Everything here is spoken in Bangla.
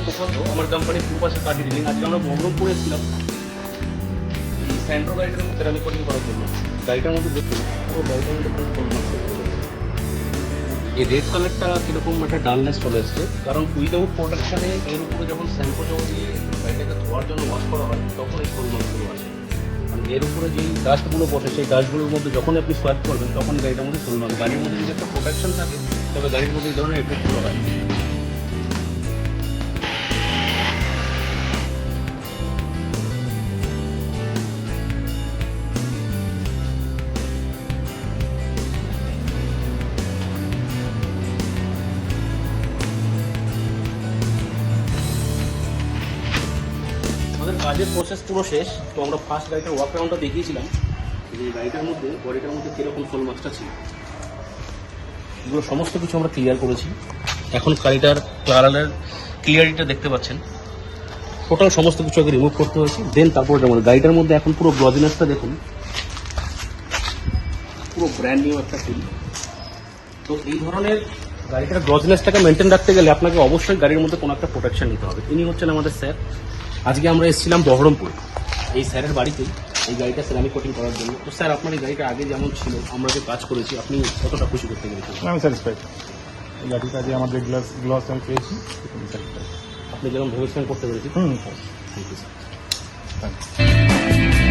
আমি প্রশান্ত, আমার কোম্পানি পূর্বাশে কাজে ডিলিং। আজকে আমরা বহরমপুরে ছিলাম এই স্যান্ড্রো গাড়িটার মধ্যে আমি কোটিং করার জন্য। গাড়িটার মধ্যে দেখুন পুরো গাড়িটার মধ্যে এই রেড কালারটা কীরকম একটা ডালনেস চলে এসছে, কারণ উইদাউট প্রোটেকশানে এর উপরে যখন শ্যাম্পু জল দিয়ে গাড়িটাকে ধোয়ার জন্য ওয়াশ করা হয় তখন এই সোলমার্কগুলো আসে। মানে এর উপরে যেই ডাস্টগুলো বসে সেই ডাস্টগুলোর মধ্যে যখন আপনি সোয়াইপ করবেন তখন গাড়িটার মধ্যে সোলমার্ক। গাড়ির মধ্যে যদি একটা প্রোটেকশন থাকে তবে গাড়ির মধ্যে এই ধরনের এফেক্টগুলো হয়। আমাদের কাজের প্রসেস পুরো শেষ। তো আমরা ফার্স্ট গাড়িটার ওয়াক রাউন্ডটা দেখিয়েছিলাম যে গাড়িটার মধ্যে কীরকম সোল মার্কসটা ছিল। এগুলো সমস্ত কিছু আমরা ক্লিয়ার করেছি। এখন গাড়িটার কালারের ক্লিয়ারিটিটা দেখতে পাচ্ছেন। টোটাল সমস্ত কিছু আগে রিমুভ করতে হয়েছে, দেন তারপরে যেমন গাড়িটার মধ্যে এখন পুরো গ্লজিনেসটা দেখুন, পুরো ব্র্যান্ড নিউ একটা ফিল। তো এই ধরনের গাড়িটার গ্লজিনেসটাকে মেনটেন রাখতে গেলে আপনাকে অবশ্যই গাড়ির মধ্যে কোনো একটা প্রোটেকশন নিতে হবে। ইনি হচ্ছেন আমাদের স্যার। আজকে আমরা এসেছিলাম বহরমপুর এই স্যারের বাড়িতেই এই গাড়িটা সেরামিক কোটিং করার জন্য। তো স্যার আপনার এই গাড়িটা আগে যেমন ছিল আমরা যে কাজ করেছি আপনি কতটা খুশি করতে পেরেছেন? আমি স্যাটিসফাইড। এই গাড়িটা যে আমাদের গ্লস আমি পেয়েছি আমি স্যাটিসফাইড। আপনি যেরকম ভেবেছিলেন করতে পেরেছি। Thank you sir. Thank you.